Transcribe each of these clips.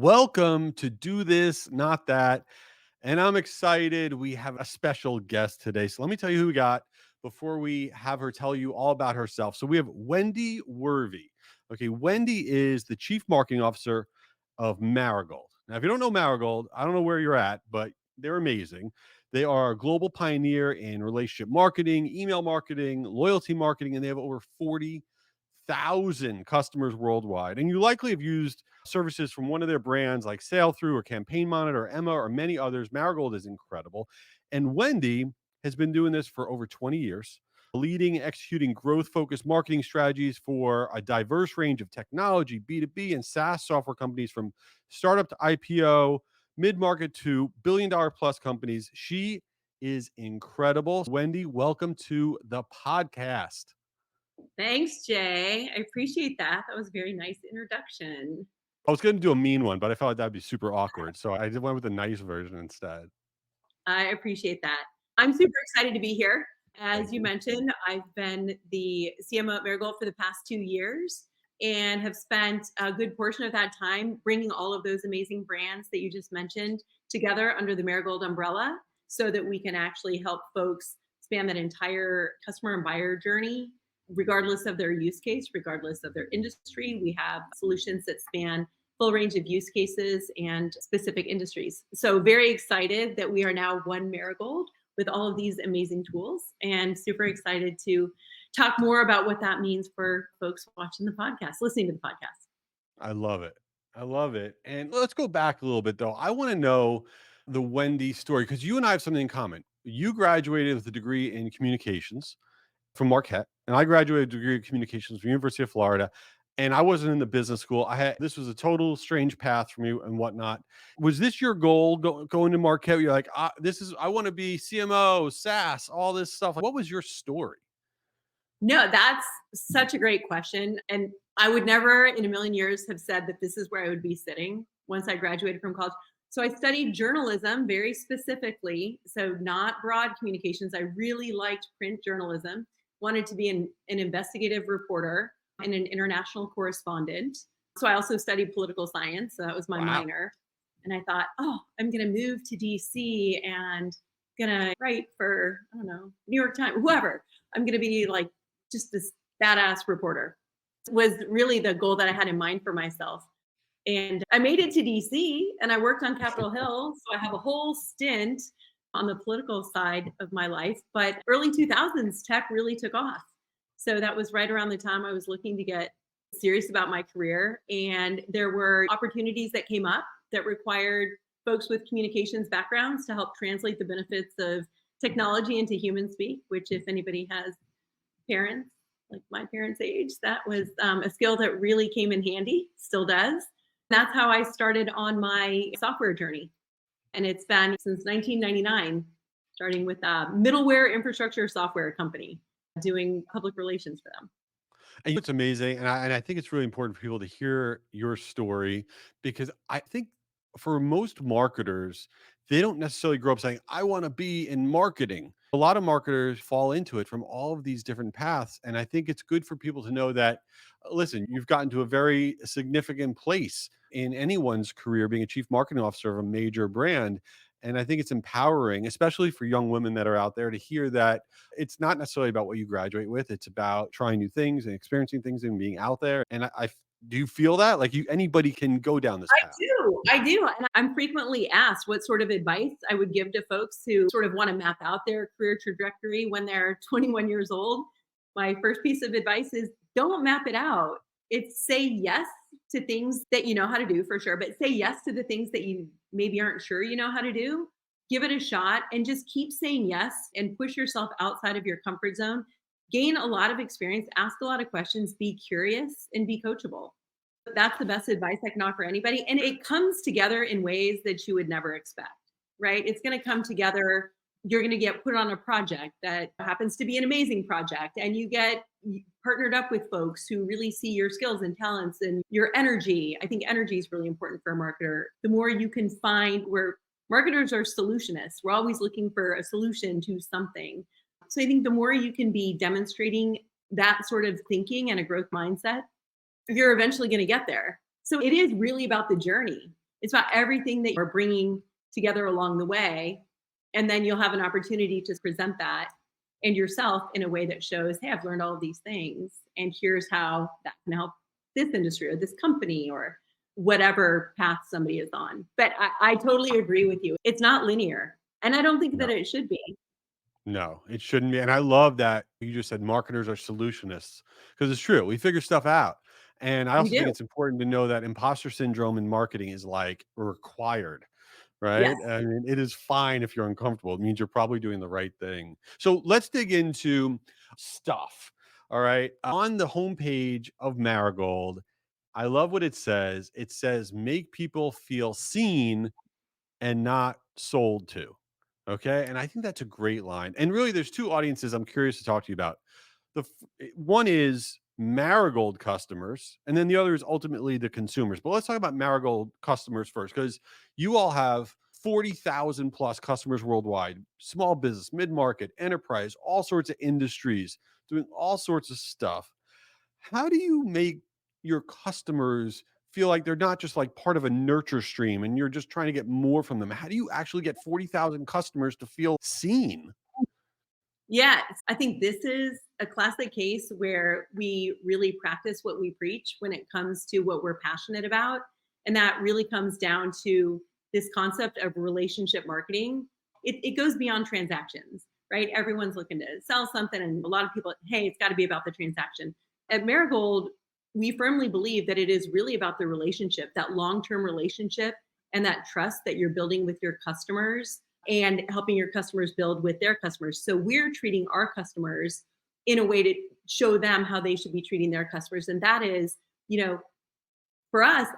Welcome to Do This, Not That. And I'm excited. We have a special guest today. So let me tell you who we got before we have her tell you all about herself. So we have Wendy Werve. Okay, Wendy is the Chief Marketing Officer of Marigold. Now, if you don't know Marigold, I don't know where you're at, but they're amazing. They are a global pioneer in relationship marketing, email marketing, loyalty marketing, and they have over 40,000 customers worldwide. And you likely have used services from one of their brands like Sail Through or Campaign Monitor or Emma or many others. Marigold is incredible. And Wendy has been doing this for over 20 years, leading and executing growth-focused marketing strategies for a diverse range of technology, B2B, and SaaS software companies from startup to IPO, mid-market to billion-dollar plus companies. She is incredible. Wendy, welcome to the podcast. Thanks, Jay. I appreciate that. That was a very nice introduction. I was going to do a mean one, but I felt like that'd be super awkward. So I went with a nice version instead. I appreciate that. I'm super excited to be here. As Thank you you. mentioned, I've been the CMO at Marigold for the past 2 years and have spent a good portion of that time bringing all of those amazing brands that you just mentioned together under the Marigold umbrella so that we can actually help folks span that entire customer and buyer journey, regardless of their use case, regardless of their industry. We have solutions that span full range of use cases and specific industries. So very excited that we are now one Marigold with all of these amazing tools, and super excited to talk more about what that means for folks watching the podcast, listening to the podcast. I love it. I love it. And let's go back a little bit, though. I want to know the Wendy story because you and I have something in common. You graduated with a degree in communications from Marquette, and I graduated with a degree in communications from University of Florida. And I wasn't in the business school. This was a total strange path for me and whatnot. Was this your goal going to Marquette? You're like, I want to be CMO, SaaS, all this stuff. What was your story? No, that's such a great question. And I would never in a million years have said that this is where I would be sitting once I graduated from college. So I studied journalism very specifically. So not broad communications. I really liked print journalism, wanted to be an investigative reporter and an international correspondent. So I also studied political science. So that was my Wow. minor. And I thought, oh, I'm going to move to DC and going to write for, I don't know, New York Times, whoever. I'm going to be like just this badass reporter was really the goal that I had in mind for myself. And I made it to DC and I worked on Capitol Hill. So I have a whole stint on the political side of my life. But early 2000s, tech really took off. So that was right around the time I was looking to get serious about my career. And there were opportunities that came up that required folks with communications backgrounds to help translate the benefits of technology into human speak, which if anybody has parents like my parents' age, that was a skill that really came in handy, still does. That's how I started on my software journey. And it's been since 1999, starting with a middleware infrastructure software company, doing public relations for them. And it's amazing. And I think it's really important for people to hear your story because I think for most marketers, they don't necessarily grow up saying, I want to be in marketing. A lot of marketers fall into it from all of these different paths. And I think it's good for people to know that, listen, you've gotten to a very significant place in anyone's career being a chief marketing officer of a major brand. And I think it's empowering, especially for young women that are out there to hear that it's not necessarily about what you graduate with. It's about trying new things and experiencing things and being out there. And do you feel that like anybody can go down this path? I do. And I'm frequently asked what sort of advice I would give to folks who sort of want to map out their career trajectory when they're 21 years old. My first piece of advice is don't map it out. It's say yes to things that you know how to do for sure, but say yes to the things that you maybe aren't sure you know how to do. Give it a shot and just keep saying yes and push yourself outside of your comfort zone. Gain a lot of experience, ask a lot of questions, be curious, and be coachable. That's the best advice I can offer anybody. And it comes together in ways that you would never expect, right? It's going to come together. You're going to get put on a project that happens to be an amazing project, and you get partnered up with folks who really see your skills and talents and your energy. I think energy is really important for a marketer. The more you can find where marketers are solutionists, we're always looking for a solution to something. So I think the more you can be demonstrating that sort of thinking and a growth mindset, you're eventually going to get there. So it is really about the journey. It's about everything that you're bringing together along the way. And then you'll have an opportunity to present that and yourself in a way that shows, hey, I've learned all of these things. And here's how that can help this industry or this company or whatever path somebody is on. But I totally agree with you. It's not linear. And I don't think No, that it should be. no, it shouldn't be. And I love that you just said marketers are solutionists because it's true. We figure stuff out. And I We also think do. it's important to know that imposter syndrome in marketing is like required. Yes. Right? I mean, it is fine if you're uncomfortable. It means you're probably doing the right thing. So let's dig into stuff. All right. On the homepage of Marigold, I love what it says. It says, make people feel seen and not sold to. Okay. And I think that's a great line. And really, there's two audiences I'm curious to talk to you about. One is Marigold customers, and then the other is ultimately the consumers. But let's talk about Marigold customers first, because you all have 40,000 plus customers worldwide, small business, mid market, enterprise, all sorts of industries, doing all sorts of stuff. How do you make your customers feel like they're not just like part of a nurture stream and you're just trying to get more from them? How do you actually get 40,000 customers to feel seen? Yes, I think this is a classic case where we really practice what we preach when it comes to what we're passionate about. And that really comes down to this concept of relationship marketing. It goes beyond transactions, right? Everyone's looking to sell something, and a lot of people, hey, it's got to be about the transaction. At Marigold, we firmly believe that it is really about the relationship, that long term relationship, and that trust that you're building with your customers and helping your customers build with their customers. So we're treating our customers in a way to show them how they should be treating their customers. And that is, you know, for us,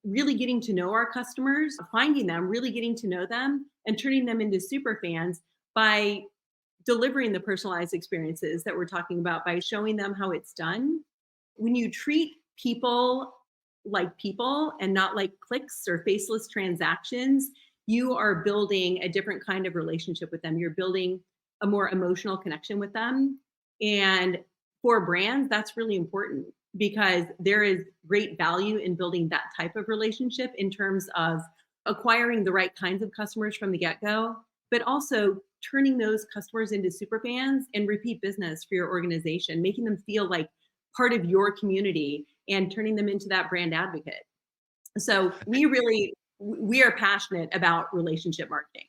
really getting to know our customers, finding them, really getting to know them, and turning them into super fans by delivering the personalized experiences that we're talking about, by showing them how it's done. When you treat people and not like clicks or faceless transactions, you are building a different kind of relationship with them. You're building a more emotional connection with them. And for brands, that's really important because there is great value in building that type of relationship in terms of acquiring the right kinds of customers from the get-go, but also turning those customers into super fans and repeat business for your organization, making them feel like part of your community and turning them into that brand advocate. So we are passionate about relationship marketing.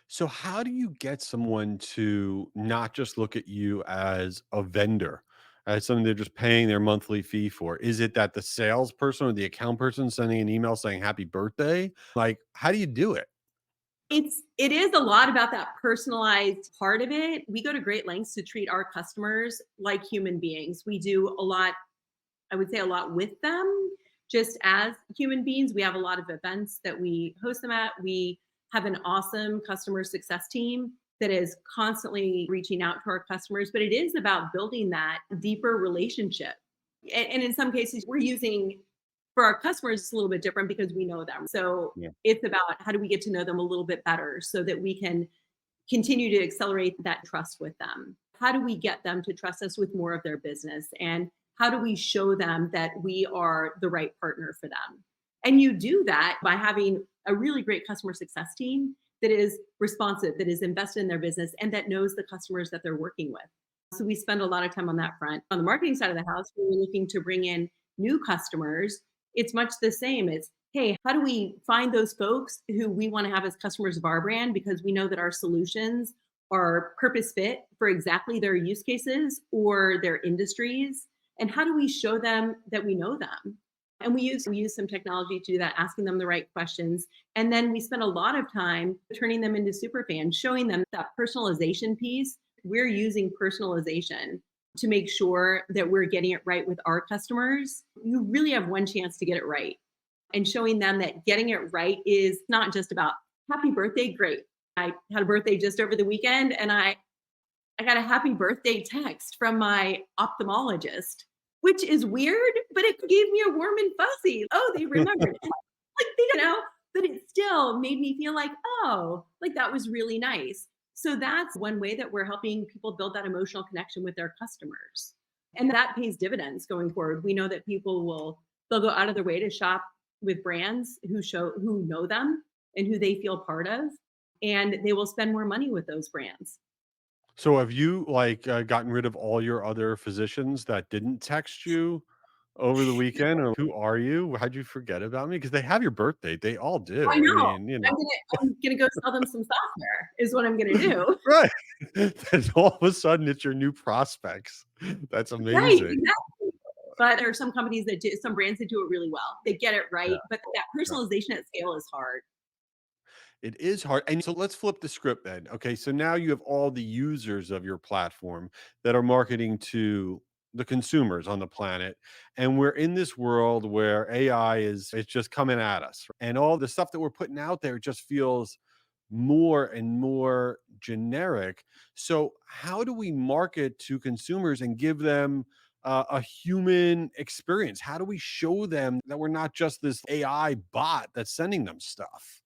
So how do you get someone to not just look at you as a vendor, as something they're just paying their monthly fee for? Is it that the salesperson or the account person sending an email saying happy birthday? Like, how do you do it? It is a lot about that personalized part of it. We go to great lengths to treat our customers like human beings. We do a lot, I would say a lot with them just as human beings. We have a lot of events that we host them at. We have an awesome customer success team that is constantly reaching out to our customers, but it is about building that deeper relationship. And in some cases, we're using for our customers, it's a little bit different because we know them. So Yeah. it's about how do we get to know them a little bit better so that we can continue to accelerate that trust with them? How do we get them to trust us with more of their business? And how do we show them that we are the right partner for them? And you do that by having a really great customer success team that is responsive, that is invested in their business, and that knows the customers that they're working with. So we spend a lot of time on that front. On the marketing side of the house, we're looking to bring in new customers. It's much the same. It's, hey, how do we find those folks who we want to have as customers of our brand because we know that our solutions are purpose fit for exactly their use cases or their industries? And how do we show them that we know them? And we use some technology to do that, asking them the right questions. And then we spend a lot of time turning them into super fans, showing them that personalization piece. We're using personalization to make sure that we're getting it right with our customers. You really have one chance to get it right. And showing them that getting it right is not just about happy birthday, great. I had a birthday just over the weekend and I got a happy birthday text from my ophthalmologist, which is weird, but it gave me a warm and fuzzy. Oh, they remembered. Like, but it still made me feel like, oh, like that was really nice. So that's one way that we're helping people build that emotional connection with their customers. And that pays dividends going forward. We know that they'll go out of their way to shop with brands who know them and who they feel part of, and they will spend more money with those brands. So have you like gotten rid of all your other physicians that didn't text you over the weekend? Or who are you? How'd you forget about me? Because they have your birthday. They all I do. I know. mean, I'm gonna go sell them some software is what I'm gonna do. right. Then all of a sudden it's your new prospects. That's Right, amazing. exactly. But there are some companies that do some brands that do it really well. They get it Yeah. right, but that Right. personalization at scale is hard. It is hard. And so let's flip the script then. Okay. So now you have all the users of your platform that are marketing to the consumers on the planet. And we're in this world where AI is it's just coming at us. And all the stuff that we're putting out there just feels more and more generic. So how do we market to consumers and give them a human experience? How do we show them that we're not just this AI bot that's sending them stuff?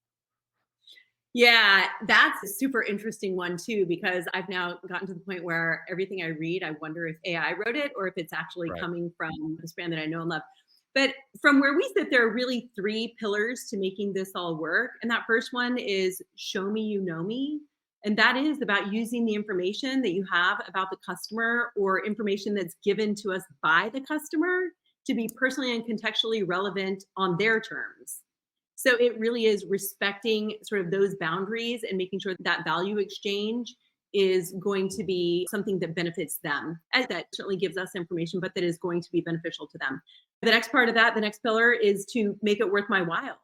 Yeah, that's a super interesting one too, because I've now gotten to the point where everything I read, I wonder if AI wrote it or if it's actually Right. coming from this brand that I know and love. But from where we sit, there are really three pillars to making this all work. And that first one is show me you know me. And that is about using the information that you have about the customer or information that's given to us by the customer to be personally and contextually relevant on their terms. So it really is respecting sort of those boundaries and making sure that value exchange is going to be something that benefits them. And that certainly gives us information, but that is going to be beneficial to them. The next part of that, the next pillar is to make it worth my while.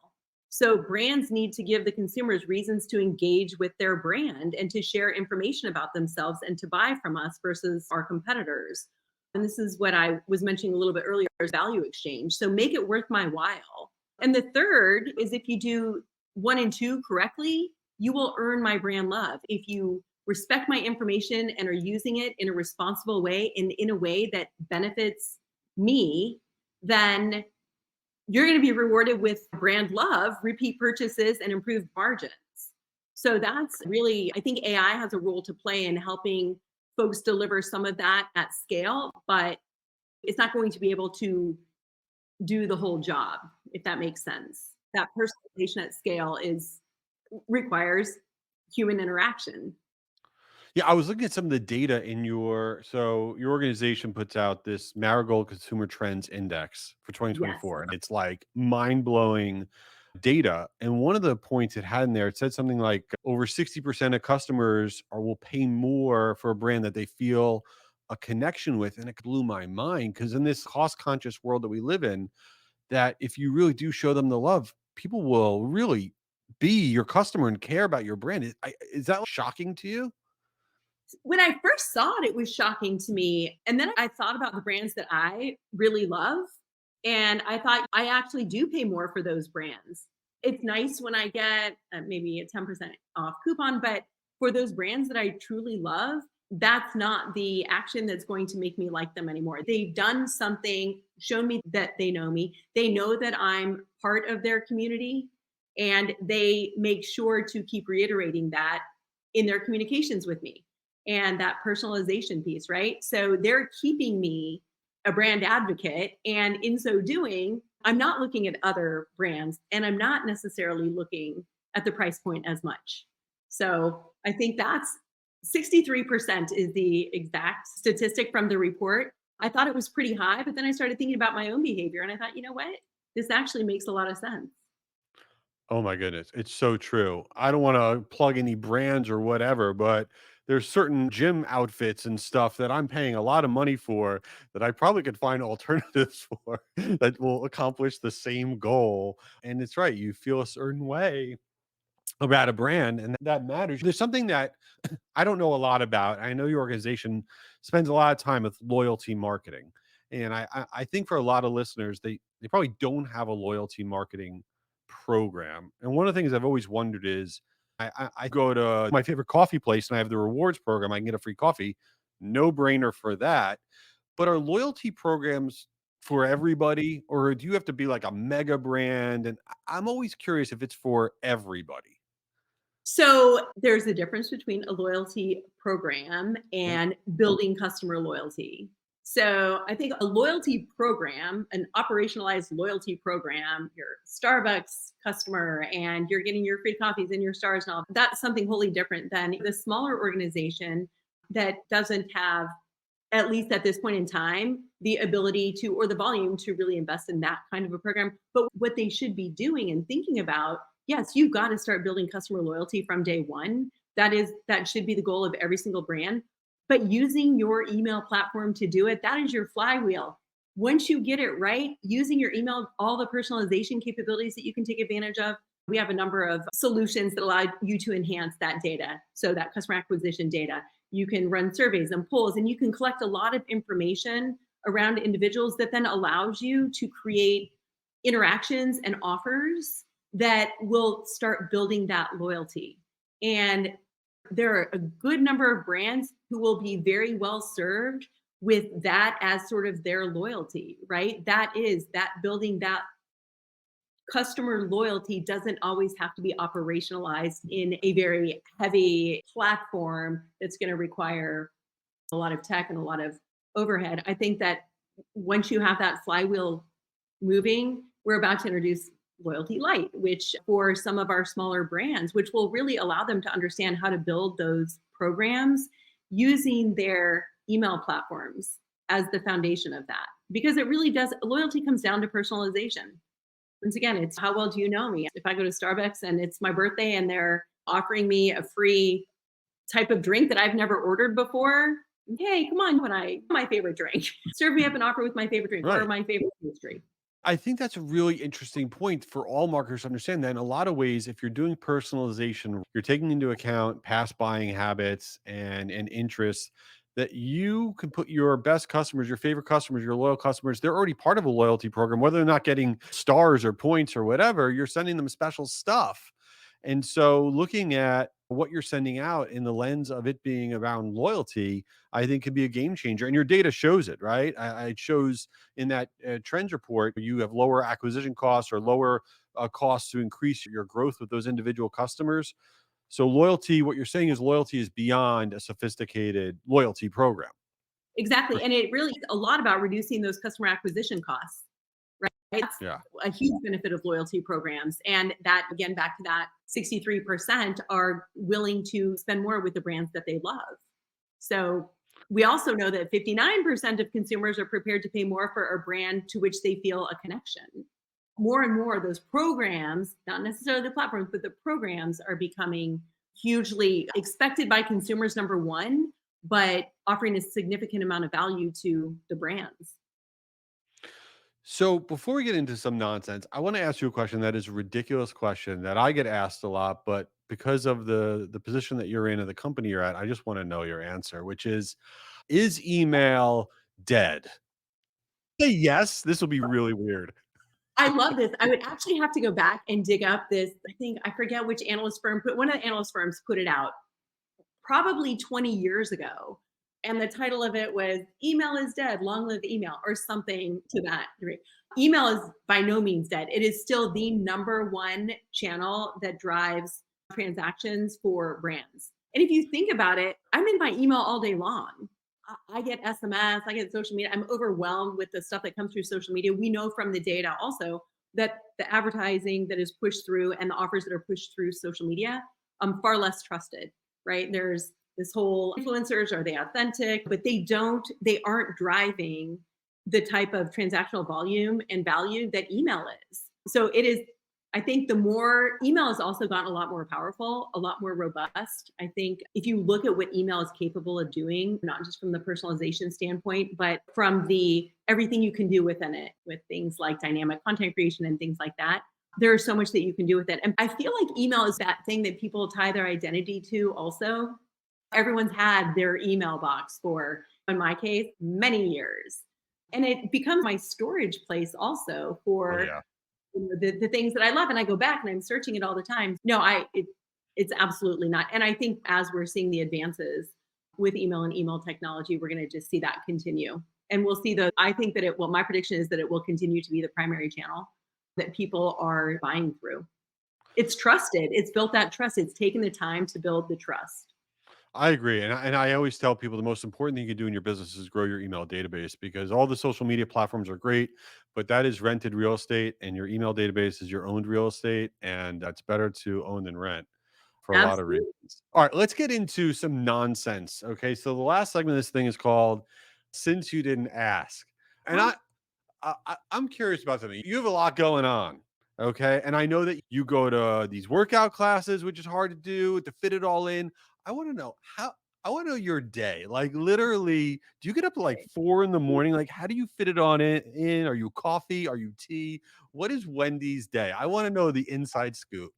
So brands need to give the consumers reasons to engage with their brand and to share information about themselves and to buy from us versus our competitors. And this is what I was mentioning a little bit earlier is value exchange. So make it worth my while. And the third is if you do one and two correctly, you will earn my brand love. If you respect my information and are using it in a responsible way and in a way that benefits me, then you're going to be rewarded with brand love, repeat purchases, and improved margins. So that's really, I think AI has a role to play in helping folks deliver some of that at scale, but it's not going to be able to do the whole job, if that makes sense. That personalization at scale is requires human interaction. Yeah, I was looking at some of the data in your organization puts out this Marigold Consumer Trends Index for Yes. 2024, and it's like mind-blowing data. And one of the points it had in there, it said something like over 60% of customers will pay more for a brand that they feel a connection with. And it blew my mind because in this cost-conscious world that we live in, that if you really do show them the love, people will really be your customer and care about your brand. Is that shocking to you? When I first saw it, it was shocking to me. And then I thought about the brands that I really love. And I thought I actually do pay more for those brands. It's nice when I get maybe a 10% off coupon, but for those brands that I truly love, that's not the action that's going to make me like them anymore. They've done something, shown me that they know me. They know that I'm part of their community, and they make sure to keep reiterating that in their communications with me and that personalization piece, right? So they're keeping me a brand advocate. And in so doing, I'm not looking at other brands and I'm not necessarily looking at the price point as much. So I think that's 63% is the exact statistic from the report. I thought it was pretty high, but then I started thinking about my own behavior and I thought, you know what? This actually makes a lot of sense. Oh my goodness, it's so true. I don't wanna plug any brands or whatever, but there's certain gym outfits and stuff that I'm paying a lot of money for that I probably could find alternatives for that will accomplish the same goal, and it's right, you feel a certain way about a brand, and that matters. There's something that I don't know a lot about. I know your organization spends a lot of time with loyalty marketing, and I think for a lot of listeners, they probably don't have a loyalty marketing program. And one of the things I've always wondered is, I go to my favorite coffee place and I have the rewards program. I can get a free coffee, no brainer for that. But are loyalty programs for everybody, or do you have to be like a mega brand? And I'm always curious if it's for everybody. So there's a difference between a loyalty program Yeah. and building customer loyalty. So I think a loyalty program, an operationalized loyalty program, your Starbucks customer and you're getting your free coffees and your stars and all, that's something wholly different than the smaller organization that doesn't have, at least at this point in time, the ability to, or the volume to really invest in that kind of a program. But what they should be doing and thinking about, yes, you've got to start building customer loyalty from day one. That should be the goal of every single brand. But using your email platform to do it, that is your flywheel. Once you get it right, using your email, all the personalization capabilities that you can take advantage of, we have a number of solutions that allow you to enhance that data. So that customer acquisition data, you can run surveys and polls, and you can collect a lot of information around individuals that then allows you to create interactions and offers that will start building that loyalty. And there are a good number of brands who will be very well served with that as sort of their loyalty, right? That is that building that customer loyalty doesn't always have to be operationalized in a very heavy platform that's going to require a lot of tech and a lot of overhead. I think that once you have that flywheel moving, we're about to introduce Loyalty Light, which for some of our smaller brands, which will really allow them to understand how to build those programs using their email platforms as the foundation of that. Because it really does, loyalty comes down to personalization. Once again, it's how well do you know me? If I go to Starbucks and it's my birthday and they're offering me a free type of drink that I've never ordered before, hey, come on, my favorite drink. Serve me up an offer with my favorite drink or Right. my favorite pastry. I think that's a really interesting point for all marketers to understand that in a lot of ways, if you're doing personalization, you're taking into account past buying habits and interests that you can put your best customers, your favorite customers, your loyal customers, they're already part of a loyalty program, whether they're not getting stars or points or whatever, you're sending them special stuff. And so looking at what you're sending out in the lens of it being around loyalty, I think could be a game changer. And your data shows it, right? It shows in that trends report, you have lower acquisition costs or lower costs to increase your growth with those individual customers. So loyalty, what you're saying is loyalty is beyond a sophisticated loyalty program. Exactly. And it really is a lot about reducing those customer acquisition costs, right? That's Yeah. a huge benefit of loyalty programs. And that, again, back to that 63% are willing to spend more with the brands that they love. So we also know that 59% of consumers are prepared to pay more for a brand to which they feel a connection. More and more of those programs, not necessarily the platforms, but the programs are becoming hugely expected by consumers, number one, but offering a significant amount of value to the brands. So before we get into some nonsense, I want to ask you a question that is a ridiculous question that I get asked a lot, but because of the position that you're in and the company you're at, I just want to know your answer, which is email dead? Say yes. This will be really weird. I love this. I would actually have to go back and dig up this. I think I forget which analyst firm put one of the analyst firms put it out probably 20 years ago. And the title of it was Email is Dead, Long Live Email, or something to that degree. Email is by no means dead. It is still the number one channel that drives transactions for brands. And if you think about it, I'm in my email all day long. I get SMS, I get social media. I'm overwhelmed with the stuff that comes through social media. We know from the data also that the advertising that is pushed through and the offers that are pushed through social media far less trusted, right? There's this whole influencers, are they authentic? But they aren't driving the type of transactional volume and value that email is. So it is, I think the more email has also gotten a lot more powerful, a lot more robust. I think if you look at what email is capable of doing, not just from the personalization standpoint, but from the everything you can do within it, with things like dynamic content creation and things like that, there's so much that you can do with it. And I feel like email is that thing that people tie their identity to also. Everyone's had their email box for, in my case, many years. And it becomes my storage place also Oh for yeah. the things that I love. And I go back and I'm searching it all the time. No, it's absolutely not. And I think as we're seeing the advances with email and email technology, we're going to just see that continue. And we'll see I think that my prediction is that it will continue to be the primary channel that people are buying through. It's trusted. It's built that trust. It's taken the time to build the trust. I agree. And I always tell people the most important thing you can do in your business is grow your email database because all the social media platforms are great, but that is rented real estate and your email database is your owned real estate. And that's better to own than rent for a lot of Absolutely. reasons. All right, let's get into some nonsense. Okay. So the last segment of this thing is called Since You Didn't Ask. And Oh, I'm curious about something. You have a lot going on, okay? And I know that you go to these workout classes, which is hard to do to fit it all in. I want to know how. I want to know your day. Like literally, do you get up at like 4 in the morning? Like, how do you fit it on in? Are you coffee? Are you tea? What is Wendy's day? I want to know the inside scoop.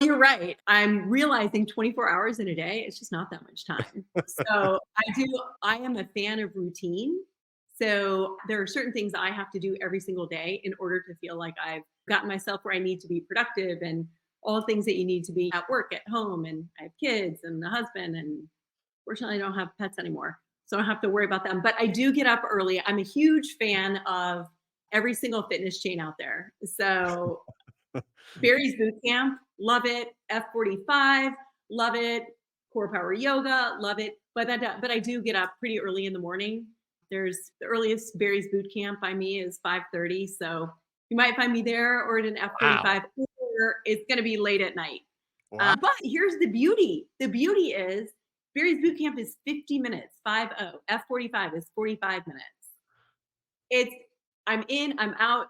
you're right. I'm realizing 24 hours in a day, it's just not that much time. So I am a fan of routine. So there are certain things I have to do every single day in order to feel like I've gotten myself where I need to be productive and all the things that you need to be at work, at home. And I have kids and a husband. And fortunately, I don't have pets anymore. So I don't have to worry about them. But I do get up early. I'm a huge fan of every single fitness chain out there. So Barry's Boot Camp, love it. F45, love it. Core Power Yoga, love it. But I do get up pretty early in the morning. There's the earliest Barry's Boot Camp by me is 5:30, so you might find me there or at an Wow. F45, or it's going to be late at night. Wow. But here's the beauty. The beauty is Barry's Boot Camp is 50 minutes, 50. F45 is 45 minutes. It's I'm in, I'm out,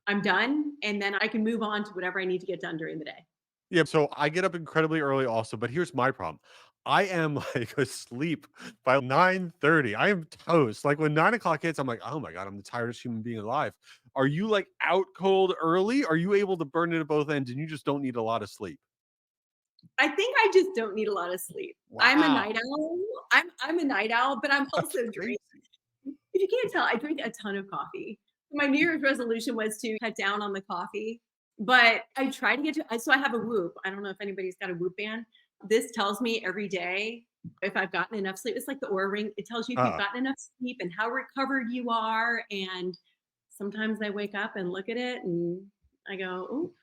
I'm done, and then I can move on to whatever I need to get done during the day. Yeah, so I get up incredibly early also, but here's my problem. I am like asleep by 9:30. I am toast. Like when 9 o'clock hits, I'm like, oh my God, I'm the tiredest human being alive. Are you like out cold early? Are you able to burn it at both ends and you just don't need a lot of sleep? I think I just don't need a lot of sleep. I'm a night Wow. owl. I'm a night owl, but I'm That's also crazy. if you can't tell, I drink a ton of coffee. My New Year's resolution was to cut down on the coffee, but I try to get to so I have a Whoop. I don't know if anybody's got a Whoop band. This tells me every day if I've gotten enough sleep. It's like the Aura Ring. It tells you if you've Uh, gotten enough sleep and how recovered you are. And sometimes I wake up and look at it and I go, "Oh,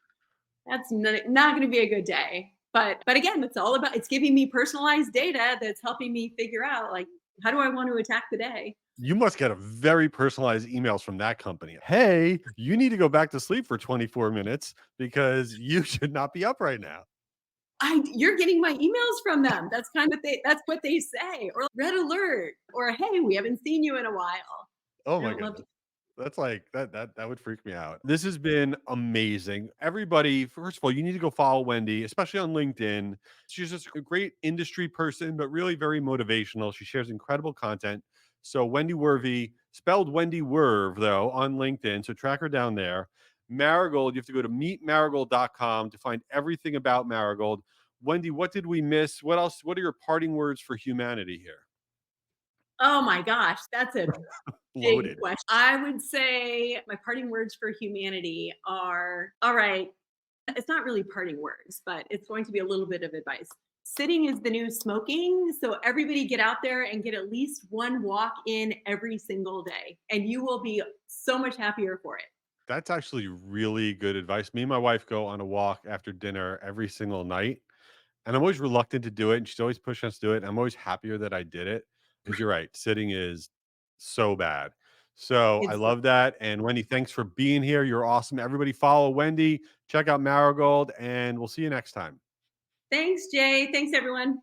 that's not going to be a good day." But again, it's all about it's giving me personalized data that's helping me figure out like how do I want to attack the day. you must get a very personalized emails from that company. Hey, you need to go back to sleep for 24 minutes because you should not be up right now. You're getting my emails from them. That's what they say. Or red alert. Or hey, we haven't seen you in a while. Oh I my don't love goodness. That's like that would freak me out. This has been amazing. Everybody, first of all, you need to go follow Wendy, especially on LinkedIn. She's just a great industry person, but really very motivational. She shares incredible content. So Wendy Werve, spelled Wendy Werve though, on LinkedIn. So track her down there. Marigold, you have to go to meetmarigold.com to find everything about Marigold. Wendy, what did we miss? What else? What are your parting words for humanity here? Oh my gosh, that's a big Loaded. question. I would say my parting words for humanity are all right. It's not really parting words, but it's going to be a little bit of advice. Sitting is the new smoking. So everybody get out there and get at least one walk in every single day, and you will be so much happier for it. That's actually really good advice. Me and my wife go on a walk after dinner every single night, and I'm always reluctant to do it, and she's always pushing us to do it. And I'm always happier that I did it because you're right, sitting is so bad. So I It's love that. And Wendy, thanks for being here. You're awesome. Everybody follow Wendy, check out Marigold, and we'll see you next time. Thanks, Jay. Thanks, everyone.